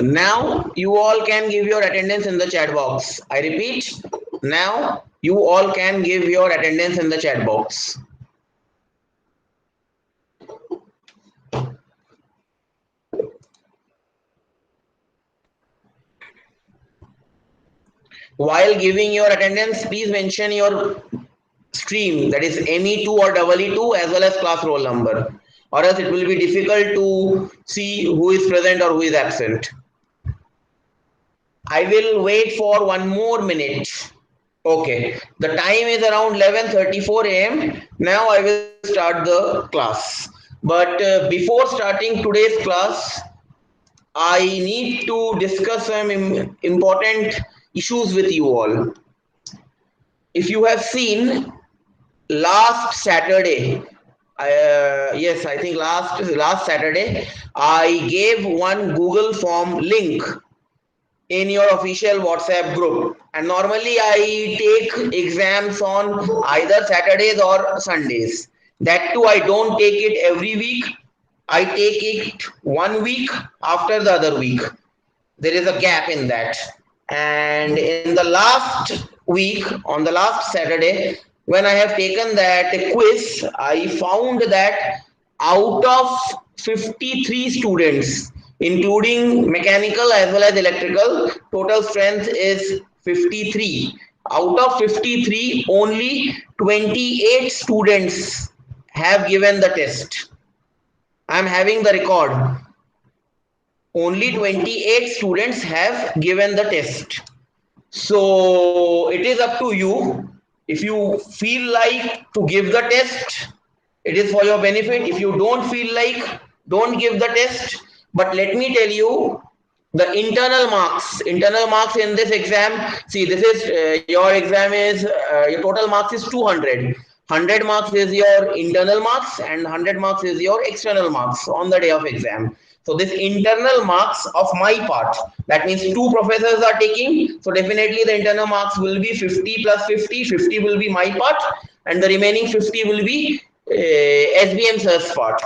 Now you all can give your attendance in the chat box. I repeat, now you all can give your attendance in the chat box. While giving your attendance, please mention your stream, that is ME2 or EE2, as well as class roll number, or else it will be difficult to see who is present or who is absent. I will wait for one more minute. Okay, the time is around 11:34 a.m. Now I will start the class. But before starting today's class, I need to discuss some important issues with you all. If you have seen last Saturday, yes, I think last Saturday, I gave one Google form link in your official WhatsApp group. And normally I take exams on either Saturdays or Sundays. That too, I don't take it every week. I take it one week after the other week. There is a gap in that. And in the last week, on the last Saturday, when I have taken that quiz, I found that out of 53 students, including mechanical as well as electrical, total strength is 53. Out of 53, only 28 students have given the test. I am having the record. Only 28 students have given the test. So it is up to you. If you feel like to give the test, it is for your benefit. If you don't feel like, don't give the test. But let me tell you, the internal marks in this exam, see, this is your exam is your total marks is 200. 100 marks is your internal marks and 100 marks is your external marks on the day of exam. So this internal marks of my part, that means two professors are taking, so definitely the internal marks will be 50 plus 50. 50 will be my part and the remaining 50 will be SBM sir's part.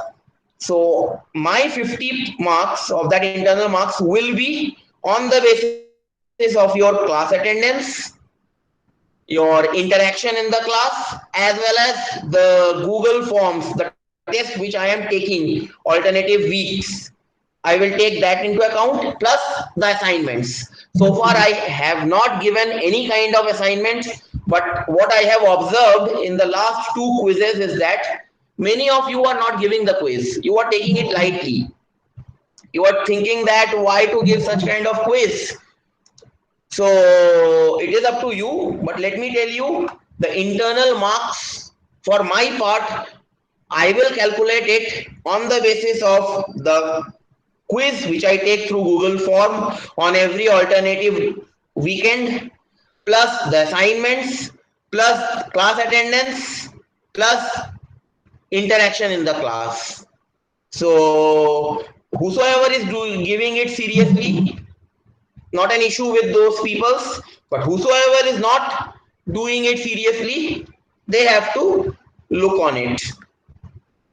So my 50 marks of that internal marks will be on the basis of your class attendance, your interaction in the class, as well as the Google Forms, the test which I am taking alternative weeks. I will take that into account plus the assignments. So far, I have not given any kind of assignments, but what I have observed in the last two quizzes is that many of you are not giving the quiz. You are taking it lightly. You are thinking that why to give such kind of quiz. So it is up to you, but let me tell you the internal marks for my part, I will calculate it on the basis of the quiz which I take through Google Form on every alternative weekend, plus the assignments, plus class attendance, plus interaction in the class. So whosoever is giving it seriously, not an issue with those peoples, but whosoever is not doing it seriously, they have to look on it.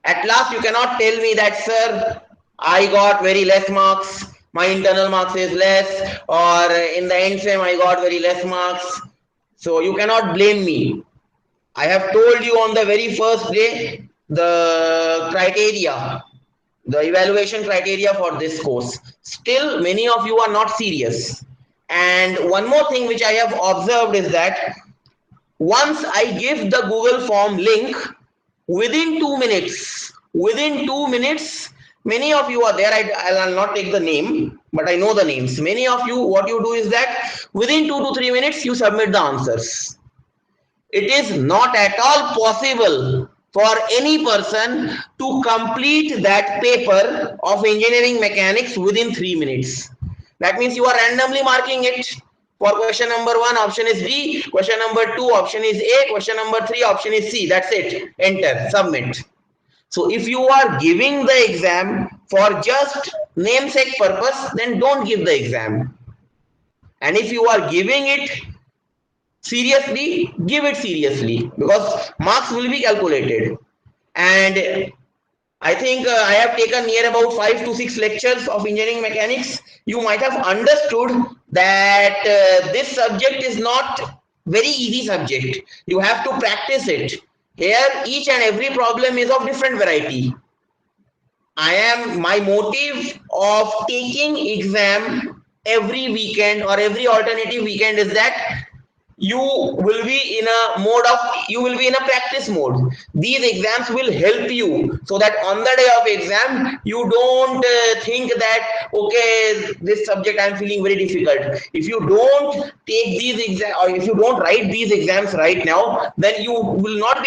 At last, you cannot tell me that, sir, I got very less marks, my internal marks is less, or in the end sem I got very less marks. So you cannot blame me. I have told you on the very first day the criteria, the evaluation criteria for this course. Still, many of you are not serious. And one more thing which I have observed is that once I give the Google form link, within 2 minutes, many of you are there. I'll not take the name, but I know the names. Many of you, what you do is that within 2 to 3 minutes, you submit the answers. It is not at all possible for any person to complete that paper of engineering mechanics within 3 minutes. That means you are randomly marking it. For question number 1, option is D. Question number 2, option is A. Question number 3, option is C. That's it. Enter, submit. So if you are giving the exam for just namesake purpose, then don't give the exam. And if you are giving it seriously, give it seriously, because marks will be calculated. And I think I have taken near about 5 to 6 lectures of engineering mechanics. You might have understood that this subject is not very easy subject. You have to practice it. Here, each and every problem is of different variety. My motive of taking exam every weekend or every alternative weekend is that you will be in a mode of you will be in a practice mode. These exams will help you so that on the day of exam you don't think that okay, this subject I'm feeling very difficult. If you don't take these exams or if you don't write these exams right now, then you will not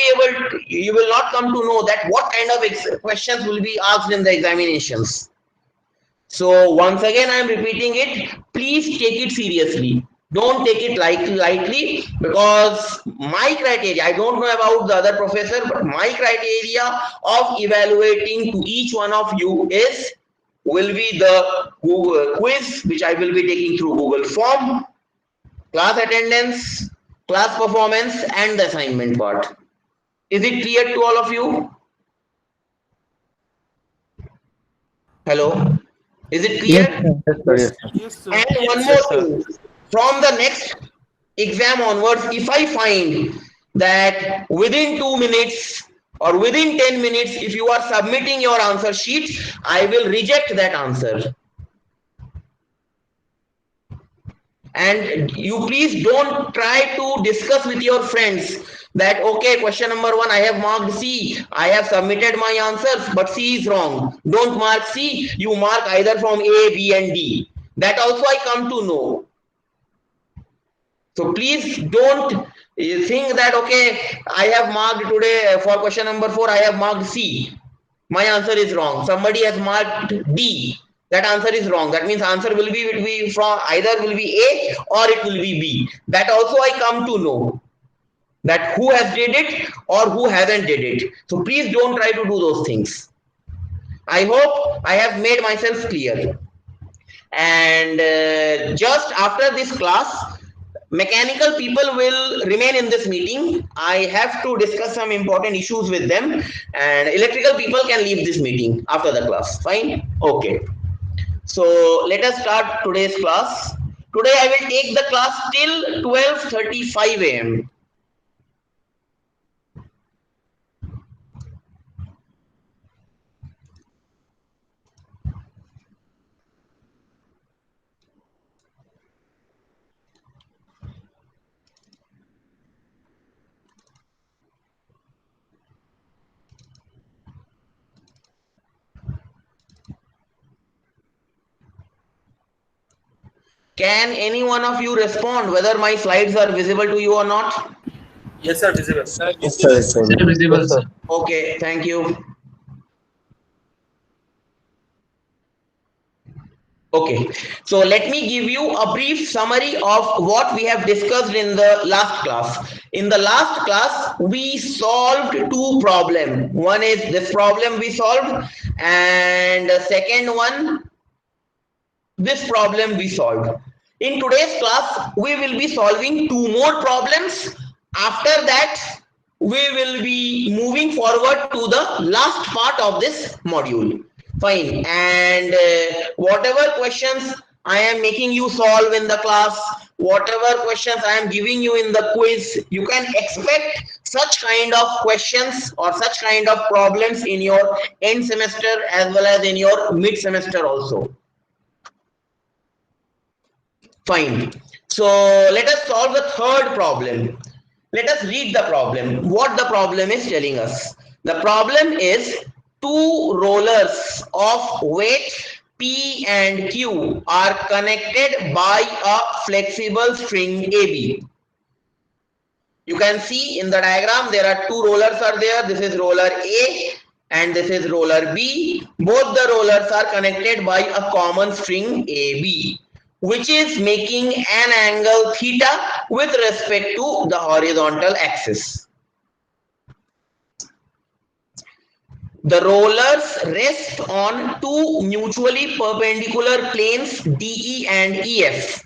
come to know that what kind of questions will be asked in the examinations. So once again, I am repeating it. Please take it seriously. Don't take it lightly because my criteria, I don't know about the other professor, but my criteria of evaluating to each one of you will be the Google quiz, which I will be taking through Google Form, class attendance, class performance, and the assignment part. Is it clear to all of you? Hello? Is it Yes, clear? sir. Yes, sir. Yes, sir. Yes, sir. And one Yes, more sir. thing, from the next exam onwards, if I find that within 2 minutes or within 10 minutes, if you are submitting your answer sheet, I will reject that answer. And you please don't try to discuss with your friends that okay, question number 1 I have marked C, I have submitted my answers, but C is wrong. Don't mark C, you mark either from A, B, and D. That also I come to know. So please don't think that okay, I have marked today for question number 4, I have marked C. My answer is wrong. Somebody has marked D. That answer is wrong. That means answer will be from either will be A or it will be B. That also I come to know that who has did it or who hasn't did it. So please don't try to do those things. I hope I have made myself clear. And just after this class, mechanical people will remain in this meeting. I have to discuss some important issues with them, and electrical people can leave this meeting after the class. Fine? Okay. So let us start today's class. Today I will take the class till 12:35 a.m. Can any one of you respond whether my slides are visible to you or not? Yes, sir. Visible. Sir, Yes, sir. It's visible. visible. Visible, sir. Okay, thank you. Okay, so let me give you a brief summary of what we have discussed in the last class. In the last class, we solved two problems. One is this problem we solved, and the second one, this problem we solved. In today's class, we will be solving two more problems. After that, we will be moving forward to the last part of this module. Fine. And whatever questions I am making you solve in the class, whatever questions I am giving you in the quiz, you can expect such kind of questions or such kind of problems in your end semester as well as in your mid semester also. Fine. So let us solve the third problem. Let us read the problem. What the problem is telling us. The problem is two rollers of weight P and Q are connected by a flexible string AB. You can see in the diagram there are two rollers are there. This is roller A and this is roller B. Both the rollers are connected by a common string AB, which is making an angle theta with respect to the horizontal axis. The rollers rest on two mutually perpendicular planes DE and EF.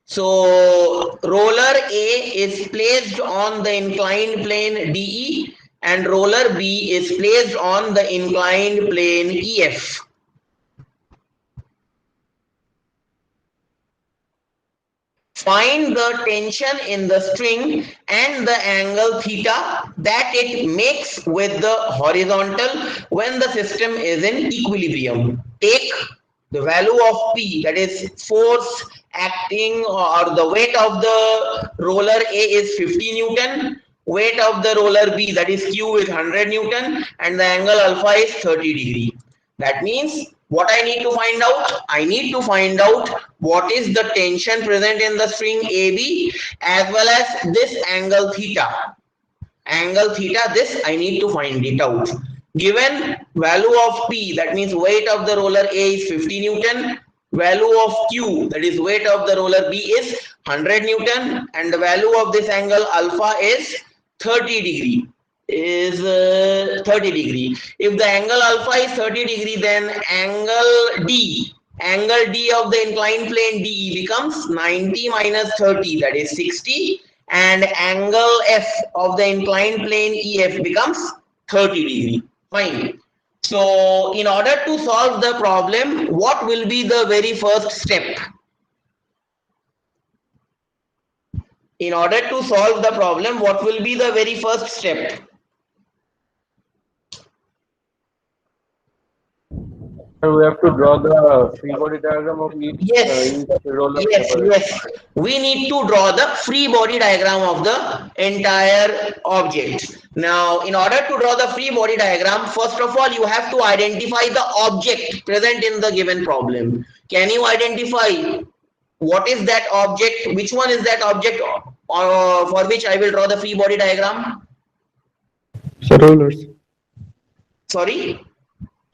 So roller A is placed on the inclined plane DE and roller B is placed on the inclined plane EF. Find the tension in the string and the angle theta that it makes with the horizontal when the system is in equilibrium. Take the value of P, that is force acting, or the weight of the roller A is 50 Newton, weight of the roller B, that is Q, is 100 Newton, and the angle alpha is 30 degree. That means what I need to find out? I need to find out what is the tension present in the string AB as well as this angle theta. Angle theta, this I need to find it out. Given value of P, that means weight of the roller A is 50 Newton, value of Q, that is weight of the roller B, is 100 Newton, and the value of this angle alpha is 30 degree. Is 30 degree. If the angle alpha is 30 degree, then angle D of the inclined plane DE becomes 90 minus 30, that is 60, and angle F of the inclined plane EF becomes 30 degree. Fine. So in order to solve the problem, what will be the very first step? In order to solve the problem, what will be the very first step? So we have to draw the free body diagram of Yes, each roller yes, separately. yes. We need to draw the free body diagram of the entire object. Now, in order to draw the free body diagram, first of all, you have to identify the object present in the given problem. Can you identify what is that object? Which one is that object for which I will draw the free body diagram? So rollers, Sorry?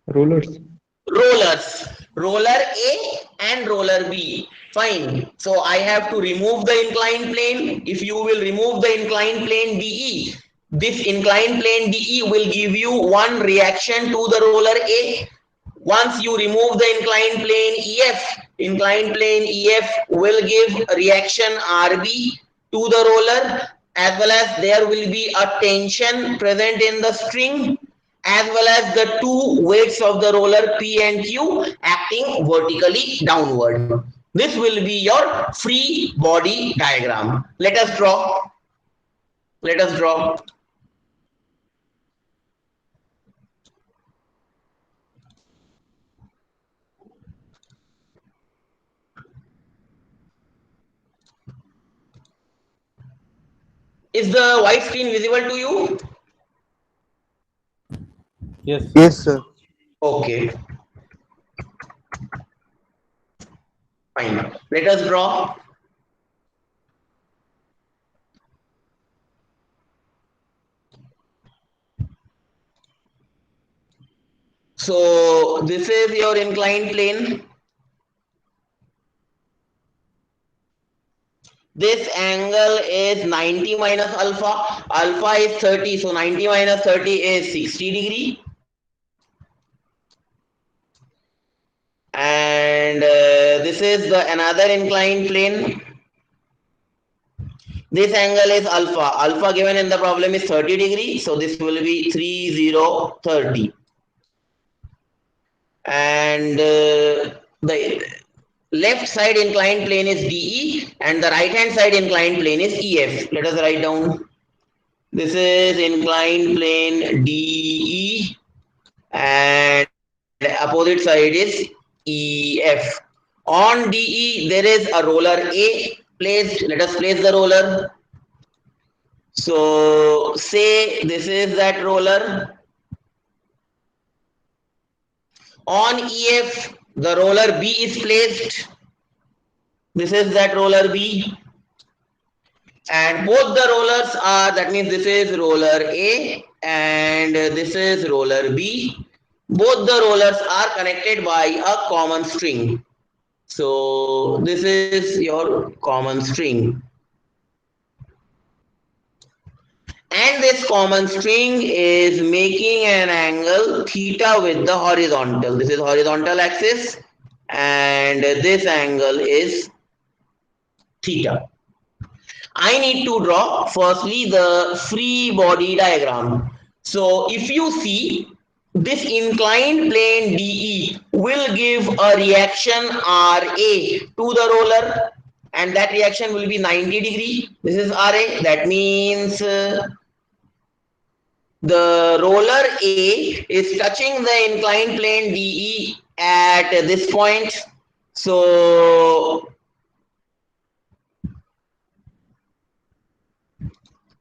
rollers. Rollers, roller A and roller B. Fine. So I have to remove the inclined plane. If you will remove the inclined plane DE, this inclined plane DE will give you one reaction to the roller A. Once you remove the inclined plane inclined plane EF will give a reaction RB to the roller, as well as there will be a tension present in the string, as well as the two weights of the roller P and Q acting vertically downward. This will be your free body diagram. Let us draw. Let us draw. Is the white screen visible to you? Yes. Yes, sir. Okay, fine. Let us draw. So this is your inclined plane. This angle is 90 minus alpha. Alpha is 30. So 90 minus 30 is 60 degree. And this is the another inclined plane. This angle is alpha. Alpha given in the problem is 30 degree. So this will be 30. And the left side inclined plane is DE and the right hand side inclined plane is EF. Let us write down. This is inclined plane DE and opposite side is EF. On DE there is a roller A placed. Let us place the roller. So say this is that roller. On EF the roller B is placed. This is that roller B. And both the rollers are, that means this is roller A and this is roller B. Both the rollers are connected by a common string. So this is your common string. And this common string is making an angle theta with the horizontal. This is horizontal axis and this angle is theta. I need to draw firstly the free body diagram. So if you see, this inclined plane DE will give a reaction RA to the roller, and that reaction will be 90 degree. This is RA. That means the roller A is touching the inclined plane DE at this point. So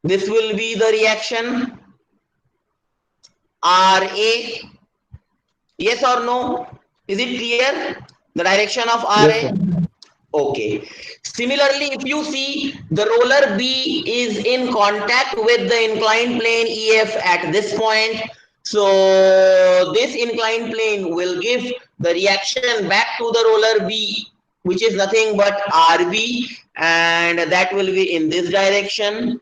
this will be the reaction RA. Yes or no? Is it clear? The direction of Yes, RA? sir. Okay. Similarly, if you see the roller B is in contact with the inclined plane EF at this point, so this inclined plane will give the reaction back to the roller B, which is nothing but RB, and that will be in this direction.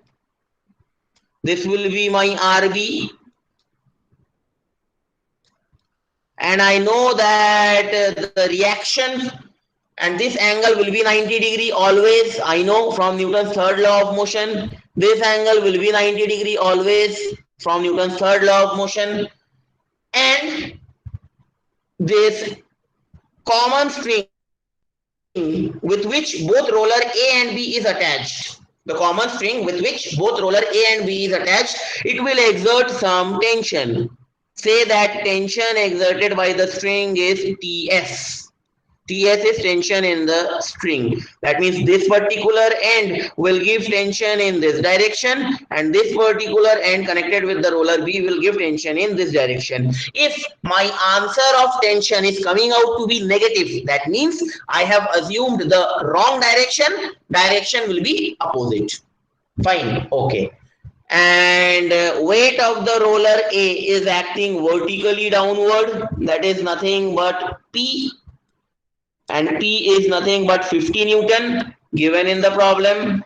This will be my RB. And I know that the reaction and this angle will be 90 degree always. I know from Newton's third law of motion, this angle will be 90 degree always from Newton's third law of motion. And this common string with which both roller A and B is attached, the common string with which both roller A and B is attached, it will exert some tension. Say that tension exerted by the string is Ts. Ts is tension in the string. That means this particular end will give tension in this direction, and this particular end connected with the roller B will give tension in this direction. If my answer of tension is coming out to be negative, that means I have assumed the wrong direction. Direction will be opposite. Fine. Okay. And weight of the roller A is acting vertically downward. That is nothing but P, and P is nothing but 50 Newton given in the problem.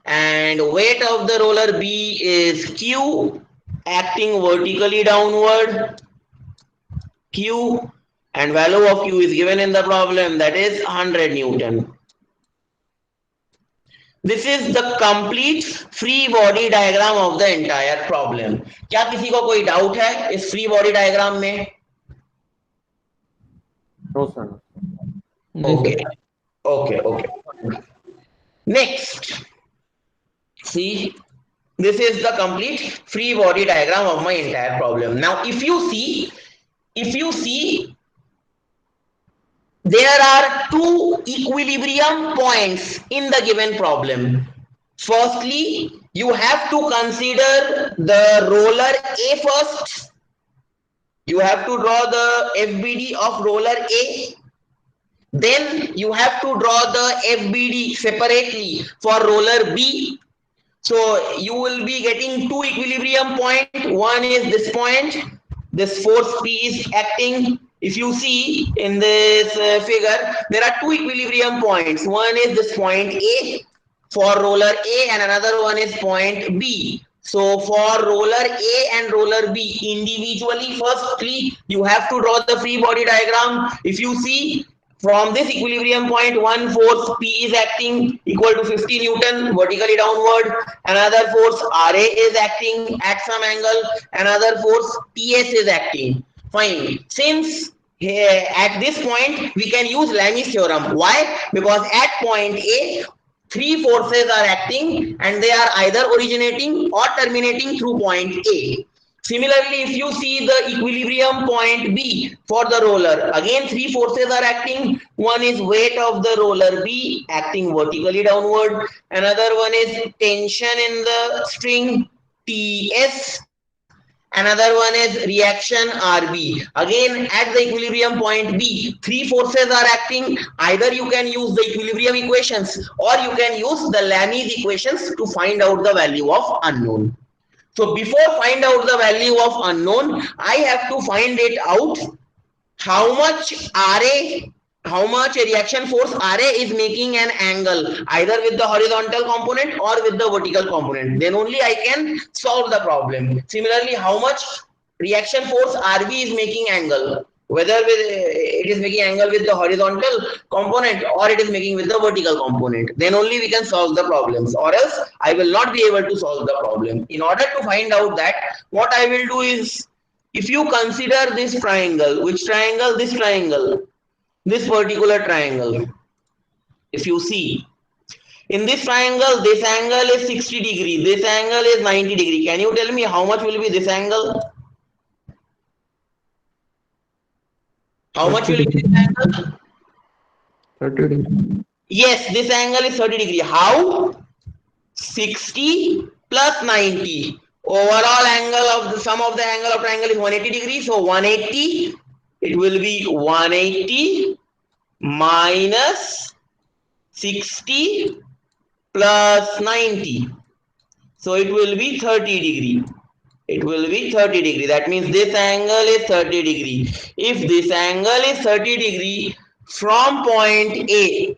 And weight of the roller B is Q, acting vertically downward, Q, and value of Q is given in the problem, that is 100 Newton. This is the complete free body diagram of the entire problem. क्या किसी को कोई doubt है इस free body diagram में? No, sir. Okay. Okay. Next, see, this is the complete free body diagram of my entire problem. Now, if you see, there are two equilibrium points in the given problem. Firstly, you have to consider the roller A first. You have to draw the FBD of roller A. Then you have to draw the FBD separately for roller B. So you will be getting two equilibrium points. One is this point. This force P is acting. If you see in this figure, there are two equilibrium points. One is this point A for roller A, and another one is point B. So for roller A and roller B individually, firstly, you have to draw the free body diagram. If you see, from this equilibrium point, one force P is acting equal to 50 Newton vertically downward. Another force RA is acting at some angle. Another force TS is acting. Fine. Since here at this point we can use Lami's theorem. Why? Because at point A, three forces are acting and they are either originating or terminating through point A. Similarly, if you see the equilibrium point B for the roller, again three forces are acting. One is weight of the roller B acting vertically downward. Another one is tension in the string TS. Another one is reaction RB. Again, at the equilibrium point B, three forces are acting. Either you can use the equilibrium equations or you can use the Lami's equations to find out the value of unknown. So before find out the value of unknown, I have to find it out how much RA, how much reaction force RA is making an angle either with the horizontal component or with the vertical component. Then only I can solve the problem. Similarly, how much reaction force RB is making angle, whether it it is making angle with the horizontal component or it is making with the vertical component. Then only we can solve the problems, or else I will not be able to solve the problem. In order to find out that, what I will do is, if you consider this triangle, which triangle? This triangle, this particular triangle. If you see, in this triangle, this angle is 60 degree, this angle is 90 degree. Can you tell me how much will be this angle? How much will be this angle? 30 degree. Yes, this angle is 30 degree. How? 60 plus 90. Overall angle of the sum of the angle of triangle is 180 degrees. So 180, it will be 180 minus 60 plus 90. So it will be 30 degree. It will be 30 degree. That means this angle is 30 degree. If this angle is 30 degree from point A,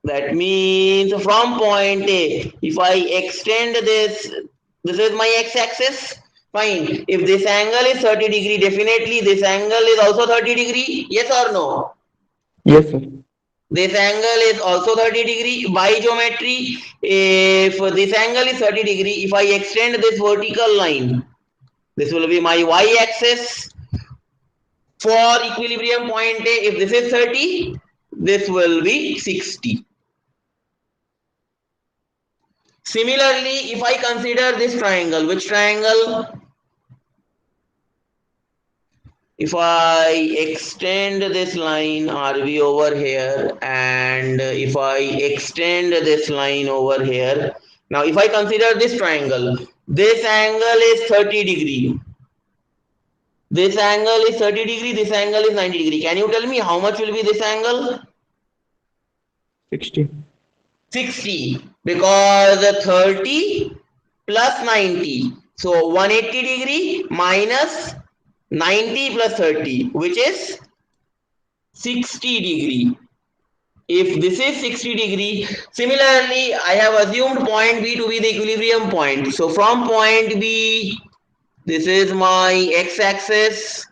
that means from point A, if I extend this is my x-axis. Fine. If this angle is 30 degree, definitely this angle is also 30 degree. Yes or no? Yes, sir. This angle is also 30 degree by geometry. If this angle is 30 degree, if I extend this vertical line, this will be my y-axis. For equilibrium point A, if this is 30, this will be 60. Similarly, if I consider this triangle, which triangle? If I extend this line RV over here, and if I extend this line over here, now if I consider this triangle, this angle is 30 degree. This angle is 30 degree, this angle is 90 degree. Can you tell me how much will be this angle? 60. 60, because 30 plus 90. So 180 degree minus 90 plus 30, which is 60 degree. If this is 60 degree, similarly, I have assumed point B to be the equilibrium point. So from point B, this is my x-axis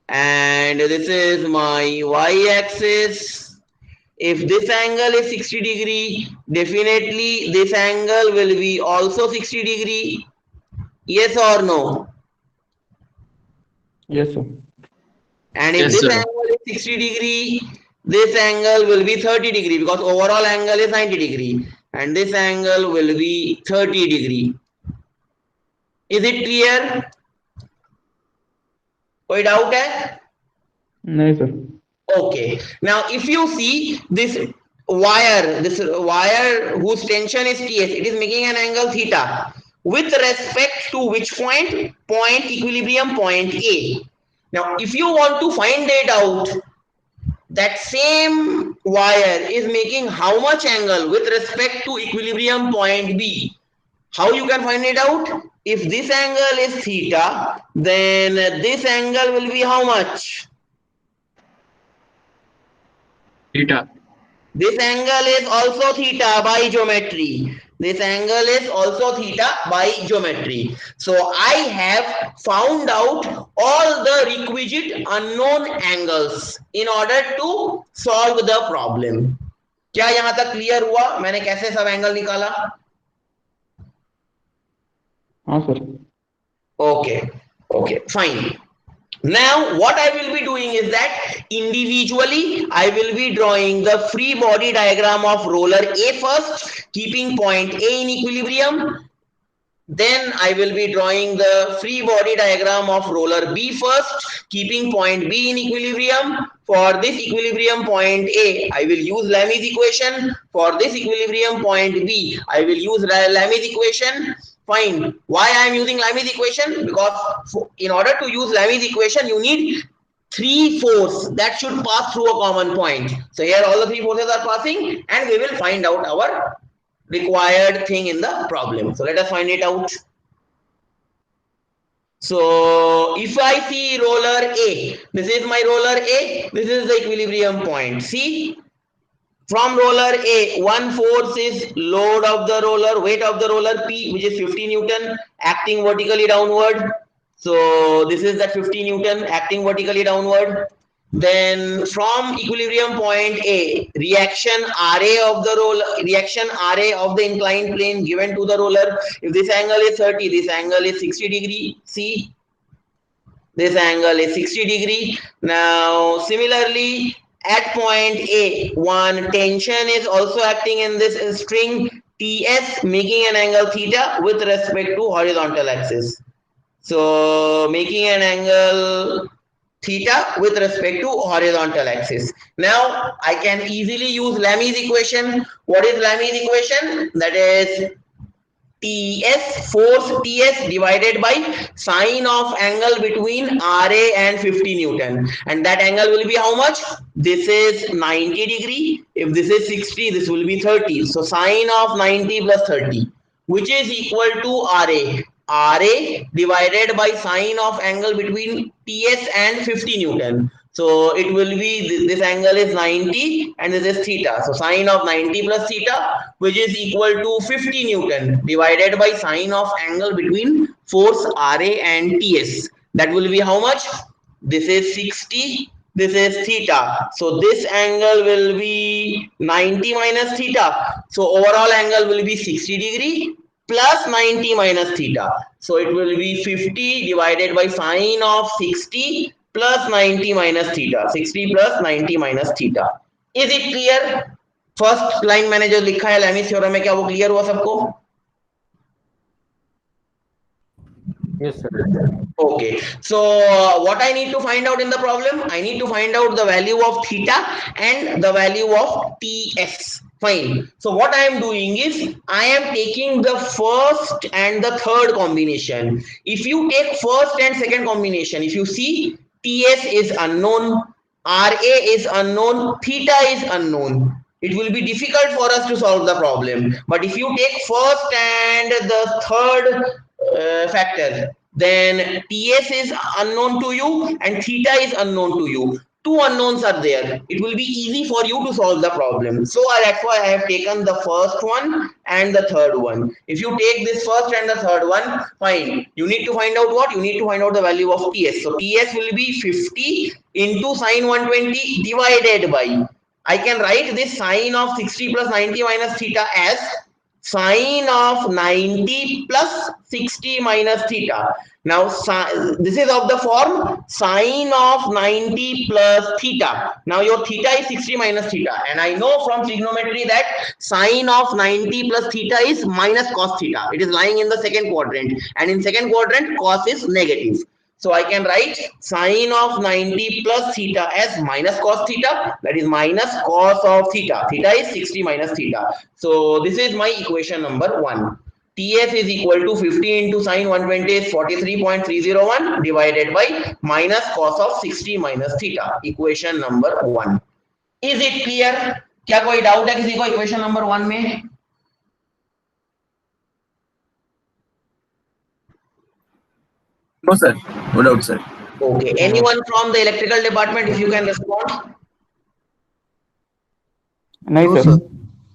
and this is my y-axis. If this angle is 60 degree, definitely this angle will be also 60 degree. Yes or no? Yes, sir. And if Yes, this sir. angle is 60 degree, this angle will be 30 degree, because overall angle is 90 degree. And this angle will be 30 degree. Is it clear? कोई doubt है? No, sir. Okay. Now, if you see this wire whose tension is TS, it is making an angle theta with respect to which point? Point equilibrium point A. Now, if you want to find it out, that same wire is making how much angle with respect to equilibrium point B? How you can find it out? If this angle is theta, then this angle will be how much? Theta. This angle is also theta by geometry. This angle is also theta by geometry. So I have found out all the requisite unknown angles in order to solve the problem. क्या यहां तक clear हुआ? मैंने कैसे सब angle निकाला? हाँ, sir. Okay, fine. Now what I will be doing is that individually I will be drawing the free body diagram of roller A first, keeping point A in equilibrium. Then I will be drawing the free body diagram of roller B first, keeping point B in equilibrium. For this equilibrium point A, I will use Lami's equation. For this equilibrium point B, I will use Lami's equation. Fine. Why I am using Lami's equation? Because in order to use Lami's equation, you need three forces that should pass through a common point. So here all the three forces are passing, and we will find out our required thing in the problem. So let us find it out. So if I see roller A, this is my roller A, this is the equilibrium point. See, from roller A, one force is load of the roller, weight of the roller P, which is 50 Newton, acting vertically downward. So this is that 50 Newton acting vertically downward. Then from equilibrium point A, reaction RA of the roller, reaction RA of the inclined plane given to the roller. If this angle is 30, this angle is 60 degree. See, this angle is 60 degree. Now similarly at point A, one tension is also acting in this string TS, making an angle theta with respect to horizontal axis. So making an angle theta with respect to horizontal axis. Now I can easily use Lami's equation. What is Lami's equation? That is TS, force TS divided by sine of angle between RA and 50 Newton. And that angle will be how much? This is 90 degree. If this is 60, this will be 30. So sine of 90 plus 30, which is equal to RA. RA divided by sine of angle between TS and 50 Newton. So it will be, this angle is 90 and this is theta. So sine of 90 plus theta, which is equal to 50 Newton divided by sine of angle between force RA and TS. That will be how much? This is 60. This is theta. So this angle will be 90 minus theta. So overall angle will be 60 degree plus 90 minus theta. So it will be 50 divided by sine of 60 plus 90 minus theta. 60 plus 90 minus theta. Is it clear? First line मैंने जो लिखा है Lami's theorem में, क्या वो clear हुआ सबको? Yes, sir. Okay, so what I need to find out in the problem, I need to find out the value of theta and the value of TS. Fine. So what I am doing is I am taking the first and the third combination. If you take first and second combination, if you see TS is unknown, RA is unknown, theta is unknown, it will be difficult for us to solve the problem. But if you take first and the third factor, then TS is unknown to you and theta is unknown to you. Two unknowns are there. It will be easy for you to solve the problem. So that's why I have taken the first one and the third one. If you take this first and the third one, fine. You need to find out what? You need to find out the value of TS. So TS will be 50 into sine 120 divided by, I can write this sine of 60 plus 90 minus theta as sine of 90 plus 60 minus theta. Now this is of the form sine of 90 plus theta. Now your theta is 60 minus theta, and I know from trigonometry that sine of 90 plus theta is minus cos theta. It is lying in the second quadrant, and in second quadrant cos is negative. So I can write sine of 90 plus theta as minus cos theta, that is minus cos of theta. Theta is 60 minus theta. So this is my equation number 1. TS is equal to 50 into sine 120 is 43.301 divided by minus cos of 60 minus theta. Equation number 1. Is it clear? क्या कोई doubt है किसी को equation number 1 में? No, sir. No doubt, sir. Okay. Anyone from the electrical department, if you can respond? नहीं sir.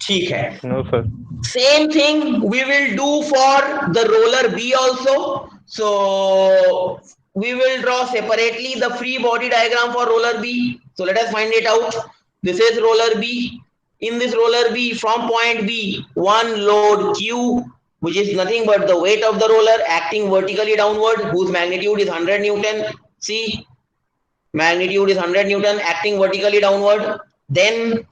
ठीक है. No, sir. Same thing we will do for the roller B also. So we will draw separately the free body diagram for roller B. So let us find it out. This is roller B. In this roller B, from point B, one load Q, which is nothing but the weight of the roller acting vertically downward, whose magnitude is 100 Newton. See, magnitude is 100 Newton acting vertically downward. Then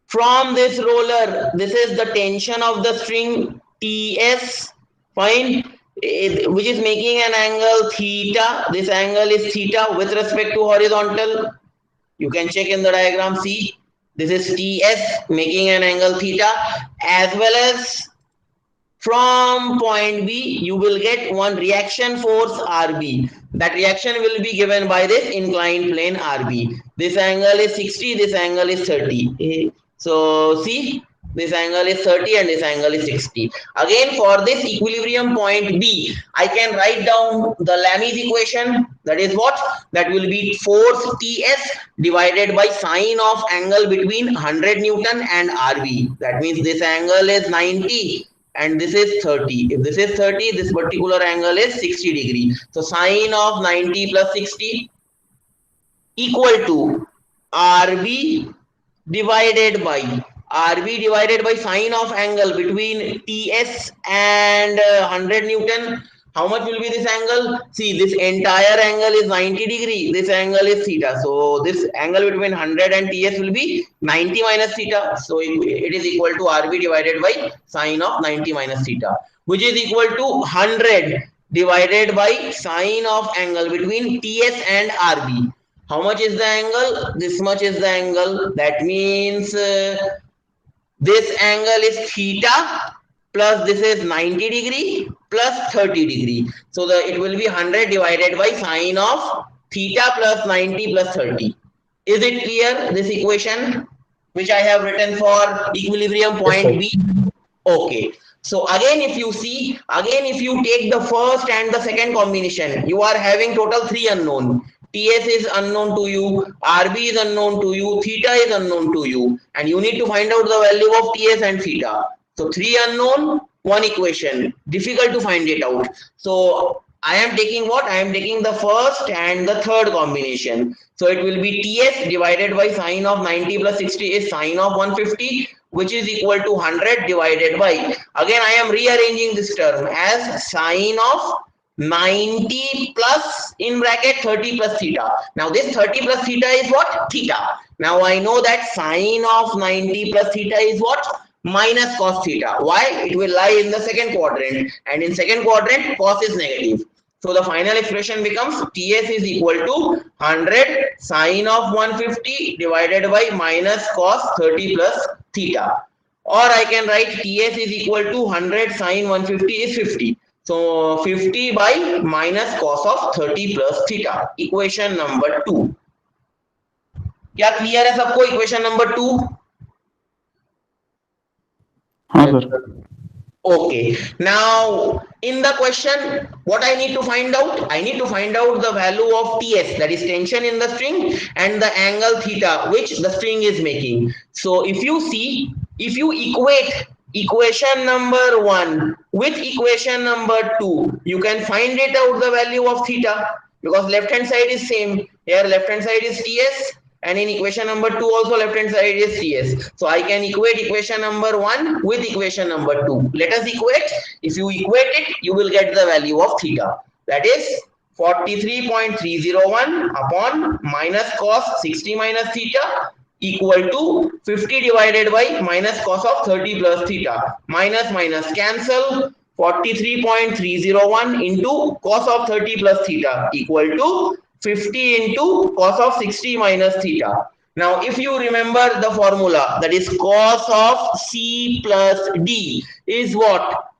from this roller, this is the tension of the string TS, fine, which is making an angle theta. This angle is theta with respect to horizontal. You can check in the diagram. See, this is TS making an angle theta, as well as from point B, you will get one reaction force RB. That reaction will be given by this inclined plane RB. This angle is 60, this angle is 30. So see, this angle is 30 and this angle is 60. Again, for this equilibrium point B, I can write down the Lami's equation. That is what? That will be force TS divided by sine of angle between 100 Newton and RB. That means this angle is 90 and this is 30. If this is 30, this particular angle is 60 degree. So sine of 90 plus 60 equal to RB divided by sine of angle between TS and 100 Newton. How much will be this angle? See, this entire angle is 90 degree. This angle is theta. So this angle between 100 and TS will be 90 minus theta. So it is equal to RB divided by sine of 90 minus theta, which is equal to 100 divided by sine of angle between TS and RB. How much is the angle? This much is the angle. That means this angle is theta plus this is 90 degree plus 30 degree. So it will be 100 divided by sine of theta plus 90 plus 30. Is it clear, this equation which I have written for equilibrium point B? Okay. So again, if you see, if you take the first and the second combination, you are having total 3 unknown. TS is unknown to you, RB is unknown to you, theta is unknown to you, and you need to find out the value of TS and theta. So 3 unknown, 1 equation, difficult to find it out. So I am taking what? I am taking the first and the third combination. So it will be TS divided by sine of 90 plus 60 is sine of 150, which is equal to 100 divided by, again I am rearranging this term as sine of 90 plus in bracket 30 plus theta. Now this 30 plus theta is what? Theta. Now I know that sine of 90 plus theta is what? Minus cos theta. Why? It will lie in the second quadrant, and in second quadrant cos is negative. So the final expression becomes TS is equal to 100 sine of 150 divided by minus cos 30 plus theta. Or I can write TS is equal to 100 sine 150 is 50. So 50 by minus cos of 30 plus theta. Equation number 2. क्या clear है सबको? Equation number 2. हाँ sir. Okay. Now in the question, what I need to find out? I need to find out the value of TS, that is tension in the string, and the angle theta which the string is making. So if you see, if you equate equation number 1 with equation number 2, you can find it out the value of theta, because left hand side is same. Here left hand side is TS, and in equation number 2 also left hand side is TS. So I can equate equation number 1 with equation number 2. Let us equate. If you equate it, you will get the value of theta. That is 43.301 upon minus cos 60 minus theta equal to 50 divided by minus cos of 30 plus theta. Minus minus cancel. 43.301 into cos of 30 plus theta equal to 50 into cos of 60 minus theta. Now if you remember the formula, that is cos of C plus D is what?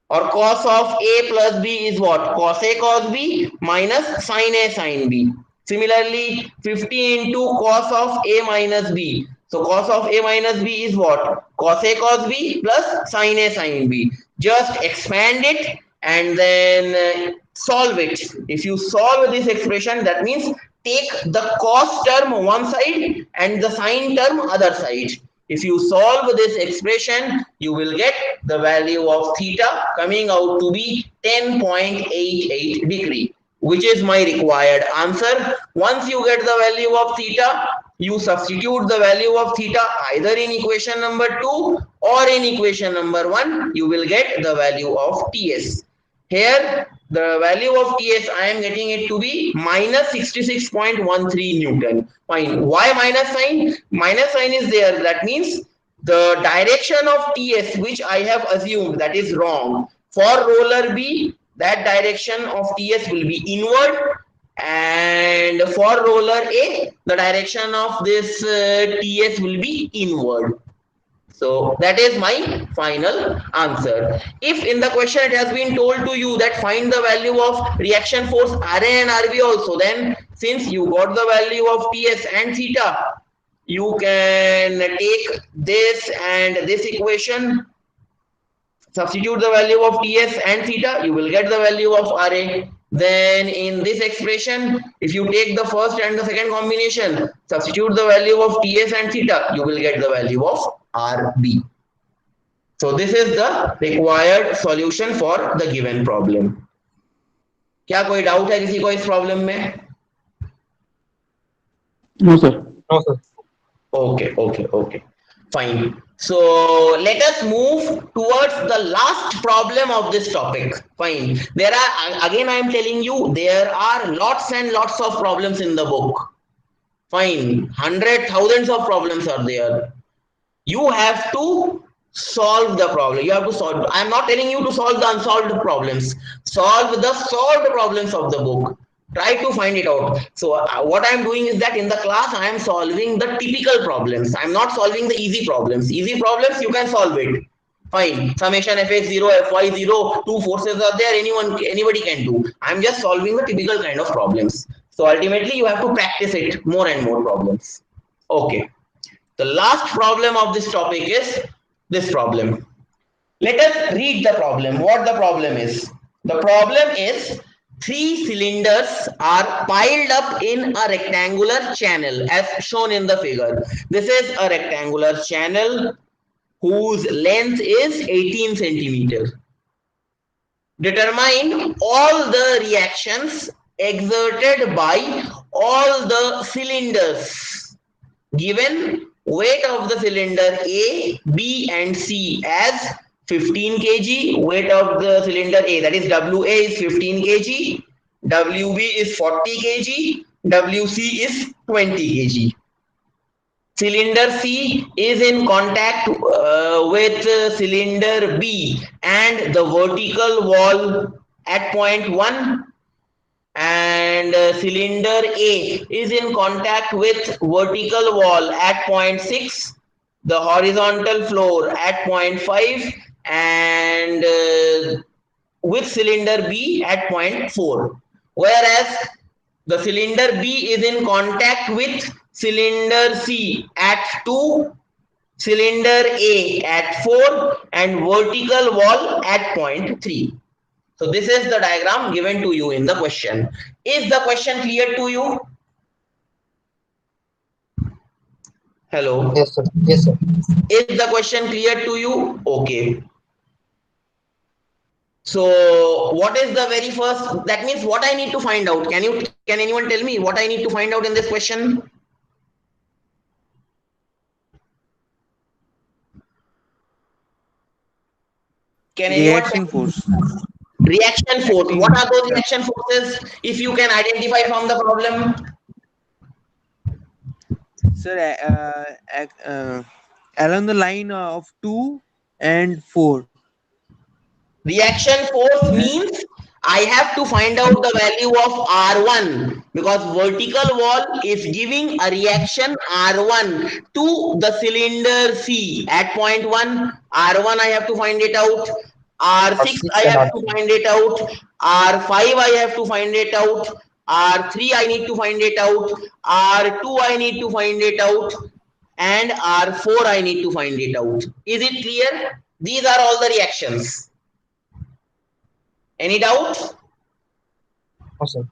Or cos of A plus B is what? Cos A cos B minus sin A sin B. Similarly 50 into cos of A minus B. So cos of A minus B is what? Cos A cos B plus sin A sin B. Just expand it and then solve it. If you solve this expression, that means take the cos term one side and the sin term other side. If you solve this expression, you will get the value of theta coming out to be 10.88 degree, which is my required answer. Once you get the value of theta, you substitute the value of theta either in equation number 2 or in equation number 1, you will get the value of TS. Here the value of TS, I am getting it to be minus 66.13 Newton. Fine. Why minus sign? Minus sign is there. That means the direction of TS which I have assumed, that is wrong. For roller B, that direction of TS will be inward, and for roller A, the direction of this TS will be inward. So that is my final answer. If in the question it has been told to you that find the value of reaction force RA and RB also, then since you got the value of TS and theta, you can take this and this equation, substitute the value of TS and theta, you will get the value of RA. Then in this expression, if you take the first and the second combination, substitute the value of TS and theta, you will get the value of RB. So this is the required solution for the given problem. क्या कोई doubt है किसी को इस problem में? No, sir. No, sir. Okay. Fine. So let us move towards the last problem of this topic. Fine. There are, again I am telling you, there are lots and lots of problems in the book. Fine. Hundreds, thousands of problems are there. You have to solve the problem. You have to solve. I am not telling you to solve the unsolved problems. Solve the solved problems of the book. Try to find it out. So what I am doing is that in the class I am solving the typical problems. I am not solving the easy problems. Easy problems you can solve it. Fine. Summation fx0, fy0, two forces are there. Anybody can do. I am just solving the typical kind of problems. So ultimately you have to practice it more and more problems. Okay. The last problem of this topic is this problem. Let us read the problem. What the problem is? The problem is three cylinders are piled up in a rectangular channel as shown in the figure. This is a rectangular channel whose length is 18 centimeters. Determine all the reactions exerted by all the cylinders. Given weight of the cylinder A, B and C as 15 kg, weight of the cylinder A, that is WA is 15 kg, WB is 40 kg, WC is 20 kg. Cylinder C is in contact with cylinder B and the vertical wall at point 1, and cylinder A is in contact with vertical wall at point 6, the horizontal floor at point 5, and with cylinder B at point 4. Whereas the cylinder B is in contact with cylinder C at 2, cylinder A at 4, and vertical wall at point 3. So this is the diagram given to you in the question. Is the question clear to you? Hello. Yes, sir. Yes, sir. Is the question clear to you? Okay. So what is the very first? That means what I need to find out. Can anyone tell me what I need to find out in this question? Can anyone Reaction force. reaction force? Acting- What are those reaction forces? If you can identify from the problem. Sir, along the line of 2 and 4. Reaction force means I have to find out the value of R1 because vertical wall is giving a reaction R1 to the cylinder C at point 1. R1 I have to find it out. R6 I have to find it out. R5 I have to find it out. R3 I need to find it out. R2 I need to find it out. And R4 I need to find it out. Is it clear? These are all the reactions. Any doubt? No, sir.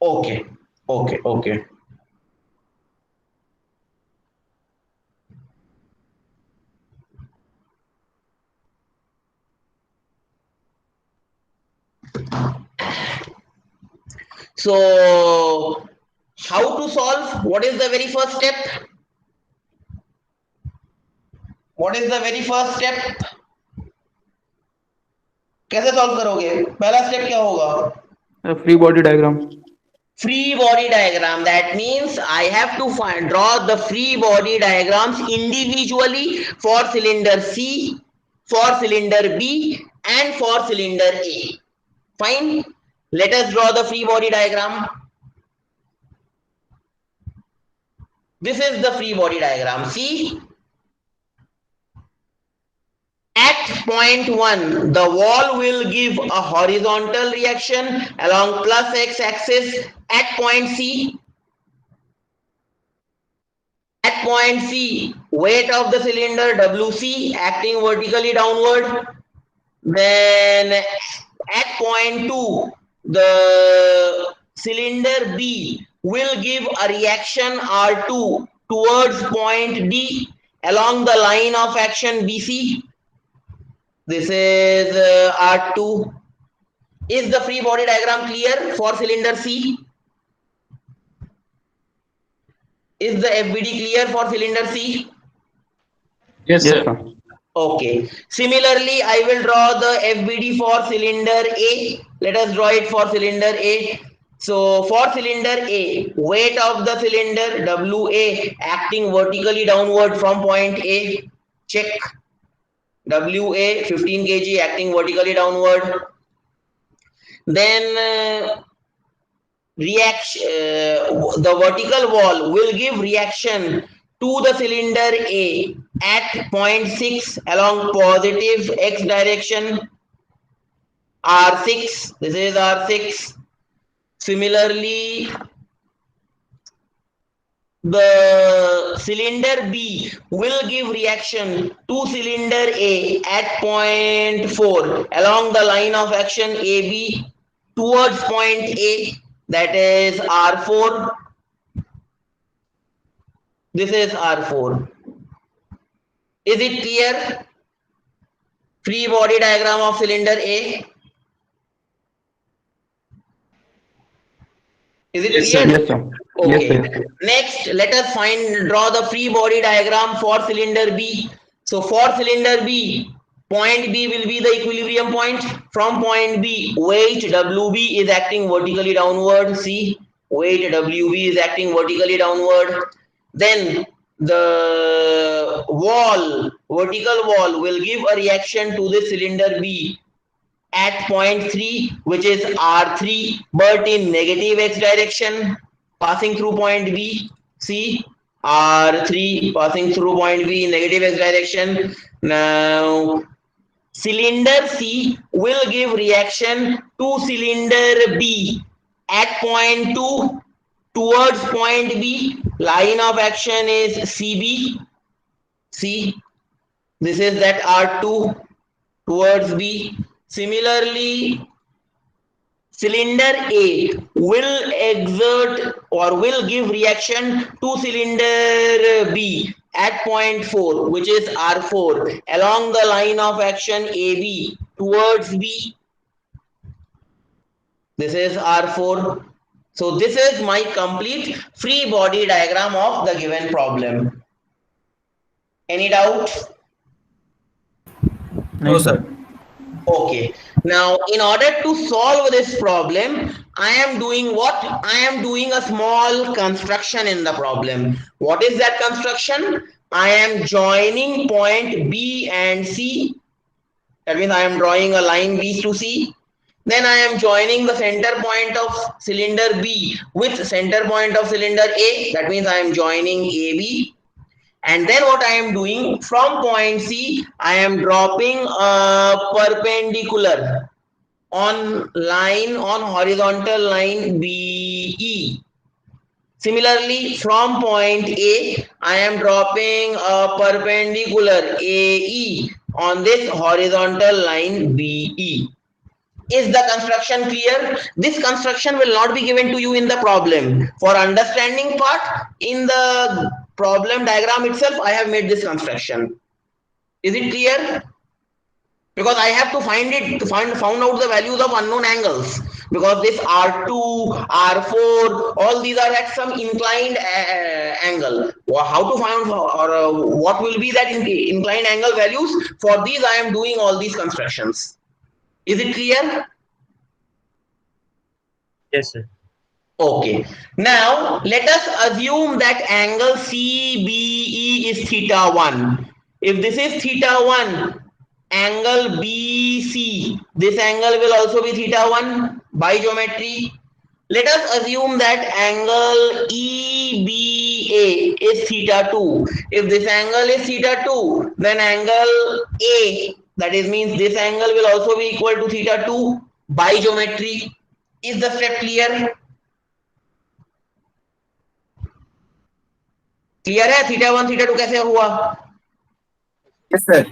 Okay. So, how to solve? What is the very first step? What is the very first step? कैसे solve करोगे? पहला step क्या होगा? Free body diagram. Free body diagram. That means I have to draw the free body diagrams individually for cylinder C, for cylinder B, and for cylinder A. Fine. Let us draw the free body diagram. This is the free body diagram. See, at point 1, the wall will give a horizontal reaction along plus x axis at point C. At point C, weight of the cylinder WC acting vertically downward. Then at point 2, the cylinder B will give a reaction R2 towards point D along the line of action BC. This is R2. Is the free body diagram clear for cylinder C? Is the FBD clear for cylinder C? Yes, Yes, sir. sir. Okay. Similarly, I will draw the FBD for cylinder A. Let us draw it for cylinder A. So for cylinder A, weight of the cylinder WA acting vertically downward from point A. Check. WA 15 kg acting vertically downward. Then reaction, the vertical wall will give reaction to the cylinder A at point 6 along positive x direction. R6, this is R6. Similarly, the cylinder B will give reaction to cylinder A at point 4 along the line of action AB towards point A, that is R4. This is R4. Is it clear? Free body diagram of cylinder A. Is it Yes, clear? sir. Yes, sir. Okay. Yes, sir. Next, let us draw the free body diagram for cylinder B. So for cylinder B, point B will be the equilibrium point. From point B, weight WB is acting vertically downward. See, weight WB is acting vertically downward. Then the wall, vertical wall, will give a reaction to the cylinder B at point 3, which is R3, but in negative x direction, passing through point B. See, R3 passing through point B in negative x direction. Now cylinder C will give reaction to cylinder B at point 2 towards point B. Line of action is CB. See, this is that R2 towards B. Similarly, cylinder A will exert or will give reaction to cylinder B at point 4, which is R4, along the line of action AB towards B. This is R4. So this is my complete free body diagram of the given problem. Any doubts? No, sir. Okay. Now, in order to solve this problem, I am doing what? I am doing a small construction in the problem. What is that construction? I am joining point B and C. That means I am drawing a line B to C. Then I am joining the center point of cylinder B with center point of cylinder A. That means I am joining AB. And then what I am doing, from point C, I am dropping a perpendicular on horizontal line BE. Similarly, from point A, I am dropping a perpendicular AE on this horizontal line BE. Is the construction clear? This construction will not be given to you in the problem. For understanding part, in the problem diagram itself, I have made this construction. Is it clear? Because I have to found out the values of unknown angles. Because this R2, R4, all these are at some inclined angle. How to find or what will be that inclined angle values? For these, I am doing all these constructions. Is it clear? Yes, sir. Okay. Now let us assume that angle CBE is theta 1. If this is theta 1, angle BC, this angle will also be theta 1 by geometry. Let us assume that angle EBA is theta 2. If this angle is theta 2, then angle A, that is means this angle will also be equal to theta 2 by geometry. Is the step clear? Clear है theta 1 theta 2 कैसे हुआ? Yes, sir.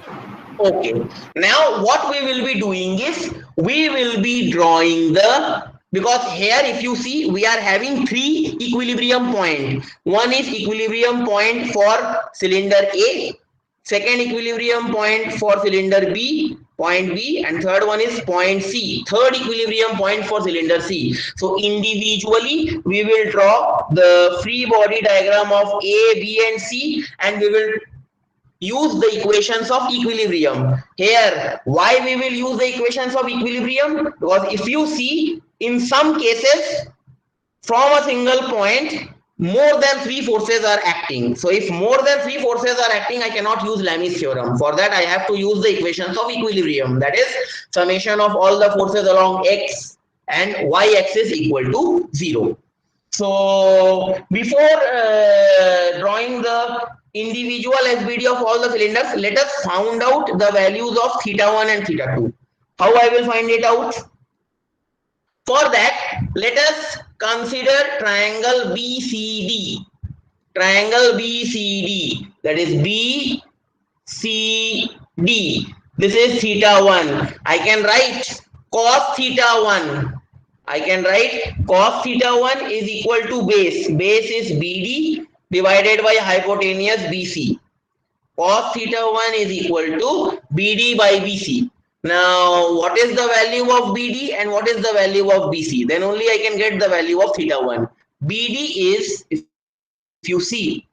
Okay. Now what we will be doing is we will be drawing the, because here if you see we are having 3 equilibrium point. One is equilibrium point for cylinder A, Second equilibrium point for cylinder B, point B, and third one is point C, third equilibrium point for cylinder C. So individually we will draw the free body diagram of A, B and C, and we will use the equations of equilibrium. Here, why we will use the equations of equilibrium? Because if you see, in some cases, from a single point, more than three forces are acting. So if more than three forces are acting, I cannot use Lami's theorem. For that, I have to use the equations of equilibrium. That is summation of all the forces along x and y axis equal to 0. So before drawing the individual SBD of all the cylinders, let us find out the values of theta 1 and theta 2. How I will find it out? For that, let us consider triangle BCD. Triangle BCD, that is BCD. This is theta 1. I can write cos theta 1. I can write cos theta 1 is equal to base. Base is BD divided by hypotenuse BC. Cos theta 1 is equal to BD by BC. Now, what is the value of BD and what is the value of BC? Then only I can get the value of theta 1. BD is, if you see,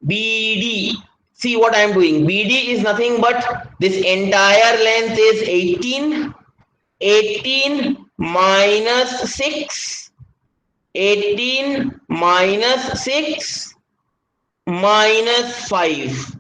BD, see what I am doing. BD is nothing but this entire length is 18. 18 minus 6. 18 minus 6 minus 5.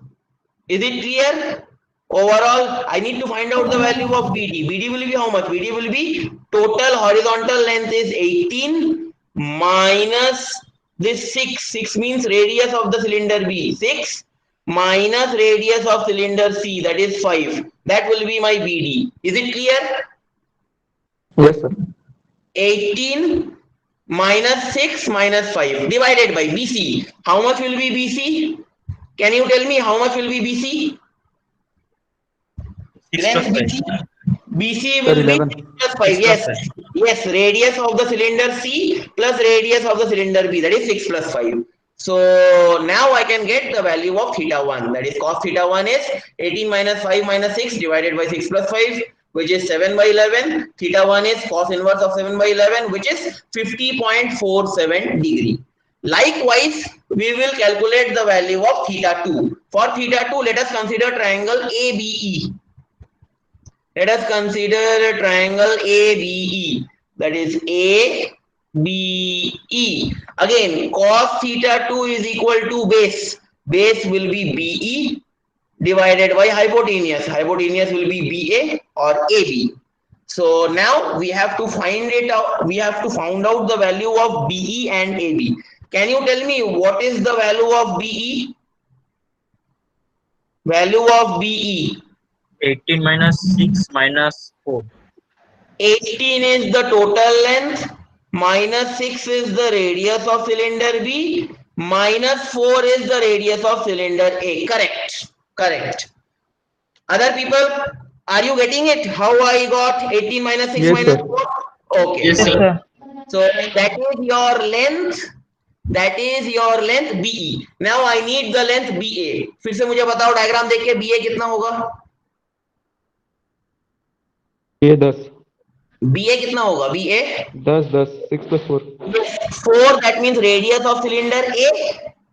Is it clear? Overall, I need to find out the value of BD. BD will be how much? BD will be total horizontal length is 18 minus this 6. 6 means radius of the cylinder B. 6 minus radius of cylinder C, that is 5. That will be my BD. Is it clear? Yes, sir. 18 minus 6 minus 5 divided by BC. How much will be BC? Can you tell me how much will be BC? 6 plus 5. BC Sir, will be 11. 6 plus 5. 6 plus Yes. 5. Yes. Radius of the cylinder C plus radius of the cylinder B. That is 6 plus 5. So now I can get the value of theta 1. That is cos theta 1 is 18 minus 5 minus 6 divided by 6 plus 5, which is 7 by 11. Theta 1 is cos inverse of 7 by 11, which is 50.47 degree. Likewise, we will calculate the value of theta 2. For theta 2, let us consider triangle ABE. Let us consider triangle ABE. That is ABE. Again, cos theta 2 is equal to base. Base will be BE divided by hypotenuse. Hypotenuse will be BA or AB. So now we have to find it out. We have to find out the value of BE and AB. Can you tell me what is the value of BE? Value of BE. 18 minus 6 minus 4. 18 is the total length, minus 6 is the radius of cylinder B, minus 4 is the radius of cylinder A. Correct. Correct. Other people, are you getting it? How I got 18 minus 6 Yes, minus sir. 4? Okay. Yes, sir. So that is your length. That is your length BE. Now I need the length BA. फिर से मुझे बताओ diagram देख के BA कितना होगा? ये 10. BA कितना होगा? BA 10, 6 plus 4. 4, that means radius of cylinder A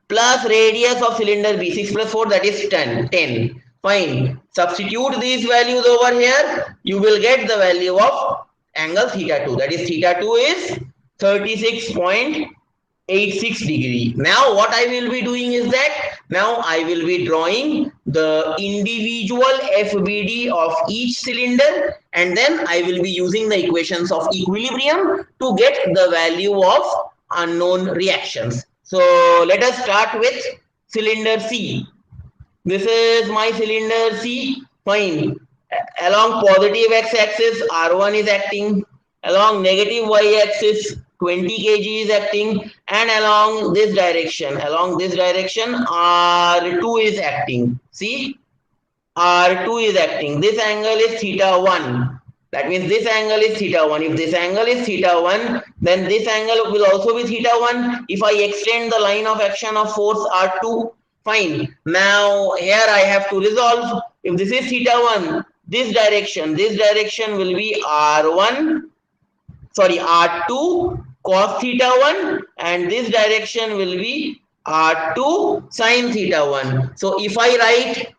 plus radius of cylinder B. 6 plus 4, that is 10. 10. Fine. Substitute these values over here. You will get the value of angle theta 2. That is theta 2 is 36.86 degree. Now what I will be doing is that now I will be drawing the individual FBD of each cylinder, and then I will be using the equations of equilibrium to get the value of unknown reactions. So let us start with cylinder C. This is my cylinder C. Fine. Along positive x-axis, R1 is acting. Along negative y-axis, 20 kg is acting. And along this direction, R2 is acting. See? R2 is acting. This angle is theta 1. That means this angle is theta 1. If this angle is theta 1, then this angle will also be theta 1. If I extend the line of action of force R2, Fine. Now here I have to resolve. If this is theta 1, this direction will be R1, sorry, R2 cos theta 1, and this direction will be R2 sin theta 1. So if I write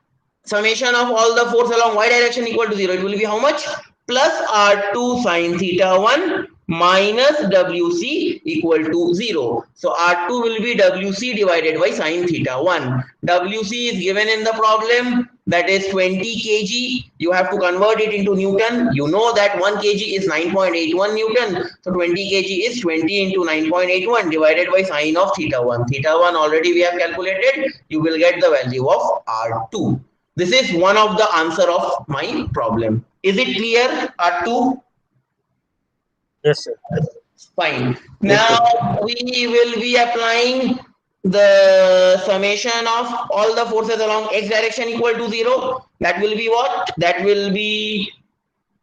summation of all the force along y direction equal to 0, it will be how much? Plus R2 sin theta 1 minus WC equal to 0. So R2 will be WC divided by sin theta 1. WC is given in the problem, that is 20 kg. You have to convert it into Newton. You know that 1 kg is 9.81 Newton. So 20 kg is 20 into 9.81 divided by sine of theta 1. Theta 1 already we have calculated. You will get the value of R2. This is one of the answer of my problem. Is it clear, R2? Yes, sir. Fine. Now we will be applying the summation of all the forces along x direction equal to 0. That will be what? That will be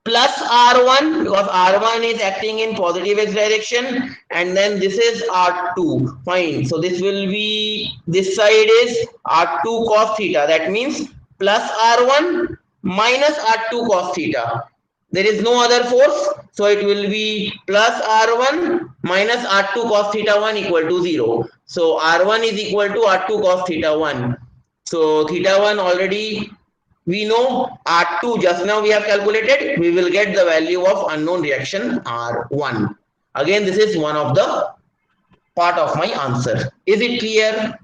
plus R1, because R1 is acting in positive x direction, and then this is R2. Fine. So this will be, this side is R2 cos theta. That means plus R1 minus R2 cos theta. There is no other force, so it will be plus R1 minus R2 cos theta 1 equal to 0. So R1 is equal to R2 cos theta 1. So theta 1 already we know, R2 just now we have calculated. We will get the value of unknown reaction R1. Again, this is one of the part of my answer. Is it clear?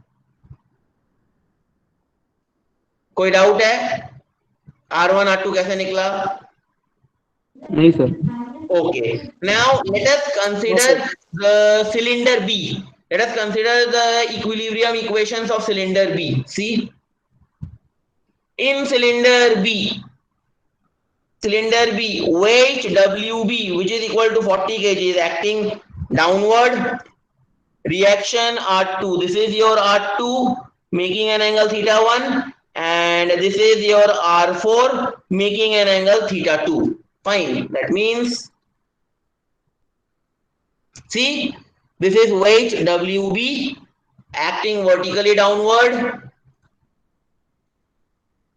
कोई doubt है? R1 R2 कैसे निकला? नहीं sir. Okay. Now let us consider the cylinder B. Let us consider the equilibrium equations of cylinder B. See, in cylinder B, weight WB, which is equal to 40 kg, is acting downward. Reaction R2. This is your R2 making an angle theta 1, and this is your R4 making an angle theta 2. Fine. That means, see, this is weight WB acting vertically downward.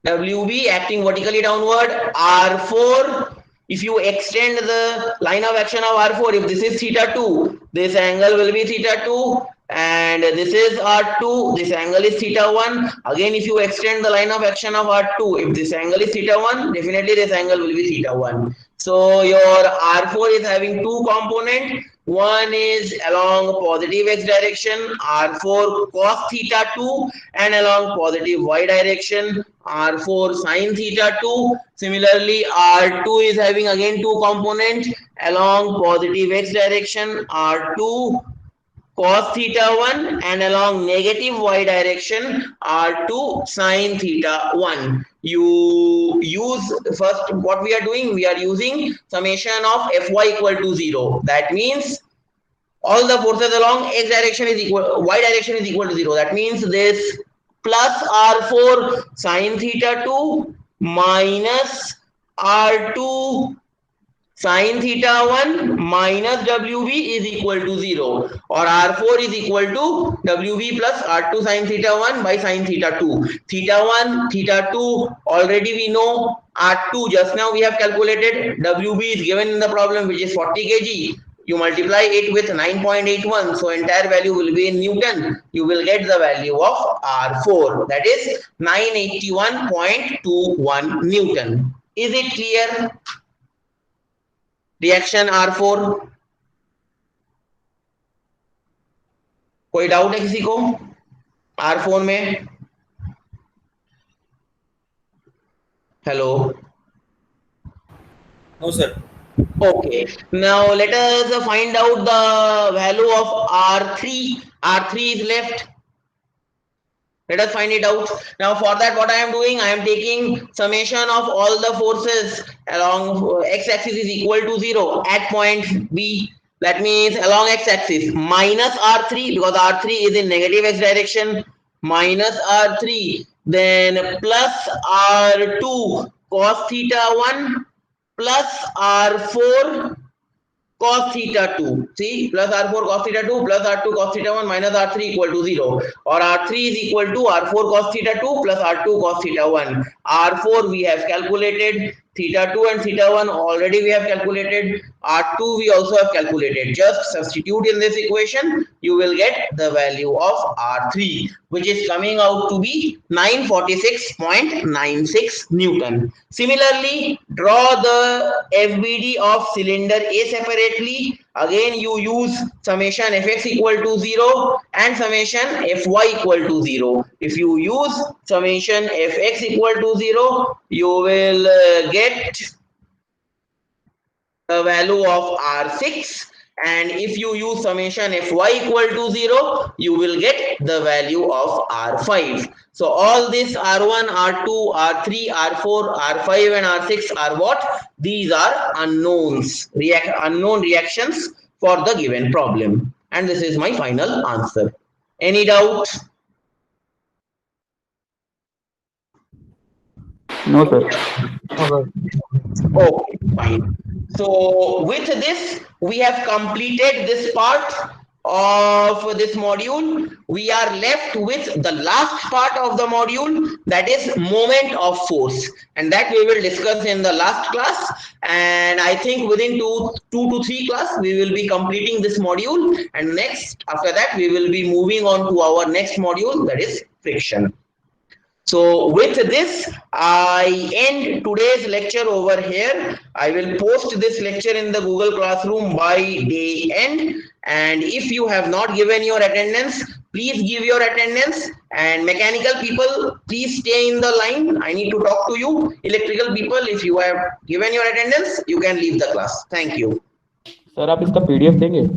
WB acting vertically downward. R4, if you extend the line of action of R4, if this is theta 2, this angle will be theta 2, and this is R2, this angle is theta 1. Again, if you extend the line of action of R2, if this angle is theta 1, definitely this angle will be theta 1. So your R4 is having two components. One is along positive x direction, R4 cos theta 2, and along positive y direction, R4 sin theta 2. Similarly, R2 is having again two components, along positive x direction, R2 cos theta 1, and along negative y direction, R2 sin theta 1. You use first, what we are doing, we are using summation of Fy equal to 0. That means all the forces along x direction is equal, y direction is equal to 0. That means this plus R4 sin theta 2 minus R2 sin theta 1 minus WB is equal to 0, or R4 is equal to WB plus R2 sin theta 1 by sin theta 2. Theta 1, theta 2, already we know. R2 just now we have calculated. WB is given in the problem, which is 40 kg. You multiply it with 9.81, so entire value will be in Newton. You will get the value of R4, that is 981.21 Newton. Is it clear? Reaction R4. कोई doubt है किसी को R4 में? Hello. No, sir. Okay. Now let us find out the value of R3. R3 is left. Let us find it out. Now for that, what I am doing, I am taking summation of all the forces along x-axis is equal to 0 at point B. That means along x-axis minus R3, because R3 is in negative x direction, minus R3, then plus R2 cos theta 1 plus R4 cos theta 2. See, plus R4 cos theta 2 plus R2 cos theta 1 minus R3 equal to 0. Or R3 is equal to R4 cos theta 2 plus R2 cos theta 1. R4 we have calculated. Theta 2 and theta 1 already we have calculated. R2 we also have calculated. Just substitute in this equation. You will get the value of R3, which is coming out to be 946.96 Newton. Similarly, draw the FBD of cylinder A separately. Again, you use summation fx equal to 0 and summation fy equal to 0. If you use summation fx equal to 0, you will get the value of R6, and if you use summation fy equal to 0, you will get the value of R5. So all this R1, R2, R3, R4, R5 and R6 are what? These are unknowns, unknown reactions for the given problem, and this is my final answer. Any doubt? No, sir. Okay, fine. So with this, we have completed this part of this module. We are left with the last part of the module, that is moment of force, and that we will discuss in the last class. And I think within two to three class we will be completing this module, and next after that we will be moving on to our next module, that is friction. So with this, I end today's lecture over here. I will post this lecture in the Google Classroom by day end. And if you have not given your attendance, please give your attendance. And mechanical people, please stay in the line. I need to talk to you. Electrical people, if you have given your attendance, you can leave the class. Thank you. Sir आप इसका PDF देंगे?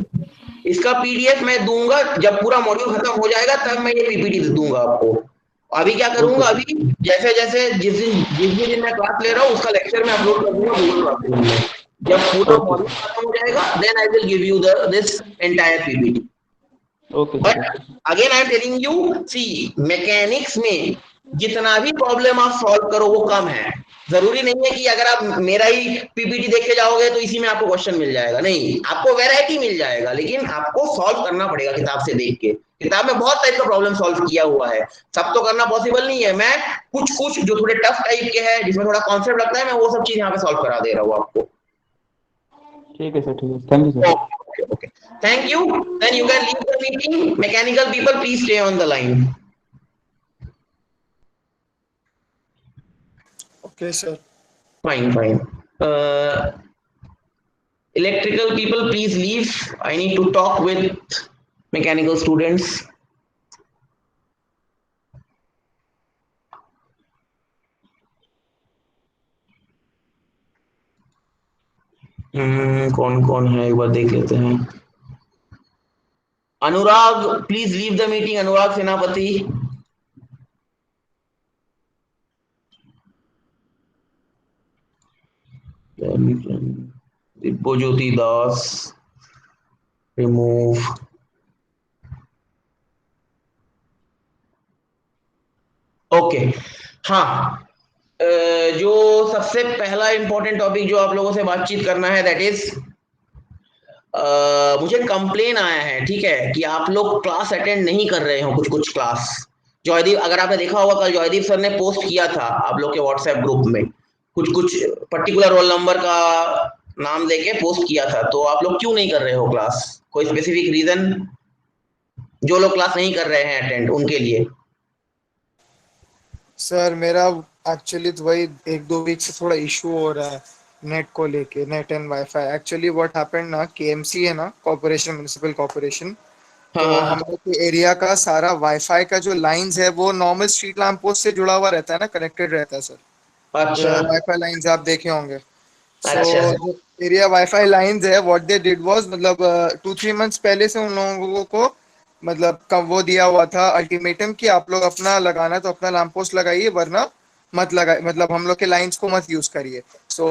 इसका PDF मैं दूंगा जब पूरा module खत्म हो जाएगा, तब मैं ये पीपीटी दूंगा आपको। अभी क्या करूंगा, अभी जैसे जैसे जिस दिन मैं क्लास ले रहा हूँ उसका लेक्चर मैं अपलोड कर दूंगा गूगल क्लासरूम में। जब पूरा मॉड्यूल खत्म हो जाएगा, then I will give you this entire PPT. Okay. But again I am telling you, see mechanics में जितना भी प्रॉब्लम आप सॉल्व करो वो कम है। जरूरी नहीं है कि अगर आप मेरा ही पीपीटी देख के जाओगे तो इसी में आपको क्वेश्चन मिल जाएगा, नहीं, आपको वैरायटी मिल जाएगा, लेकिन आपको सॉल्व करना पड़ेगा किताब से देख के। किताब में बहुत टाइप का प्रॉब्लम सॉल्व किया हुआ है, सब तो करना पॉसिबल नहीं है। मैं कुछ जो थोड़े टफ टाइप के हैं, जिसमें थोड़ा कॉन्सेप्ट लगता है, मैं वो सब चीज यहाँ पे सॉल्व करा दे रहा हूँ आपको। ठीक है सर, ठीक है, thank you sir. Okay, thank you. Then you can leave the meeting. Mechanical people, please stay on the line. Okay, sir. Fine. Electrical people, please leave. I need to talk with mechanical students. कौन है एक बार देख लेते हैं। अनुराग, please leave the meeting. अनुराग सेनापति। दिव्यज्योति दास, remove. Okay, हाँ, जो सबसे पहला इंपॉर्टेंट टॉपिक जो आप लोगों से बातचीत करना है, दैट इज मुझे कंप्लेन आया है, ठीक है, कि आप लोग क्लास अटेंड नहीं कर रहे हो, कुछ क्लास। जॉयदीप, अगर आपने देखा होगा कल जॉयदीप सर ने पोस्ट किया था आप लोग के व्हाट्सएप ग्रुप में, कुछ पर्टिकुलर रोल नंबर का नाम देके पोस्ट किया था। तो आप लोग क्यों नहीं कर रहे हो क्लास? कोई स्पेसिफिक रीजन? जो लोग क्लास नहीं कर रहे हैं अटेंड, उनके लिए। सर मेरा एक्चुअली तो वही 1-2 वीक से थोड़ा इशू हो रहा है नेट को लेके, net and wifi. Actually what happened ना, केएमसी है ना, कॉर्पोरेशन, म्युनिसिपल कॉर्पोरेशन, तो हम लोग के एरिया का सारा वाईफाई का जो लाइंस है वो नॉर्मल स्ट्रीट लैंप पोस्ट से जुड़ा हुआ रहता है ना, कनेक्टेड रहता है सर। अच्छा। वाईफाई लाइंस आप देखे होंगे। अच्छा। सो एरिया वाईफाई लाइंस है, व्हाट दे डिड वाज, मतलब 2-3 मंथ्स पहले से उन लोगों को मतलब कब वो दिया हुआ था अल्टीमेटम कि आप लोग अपना लगाना तो अपना लैंप पोस्ट लगाइए, वरना मत लगाइए, मतलब हम लोग के लाइंस को मत यूज करिए। सो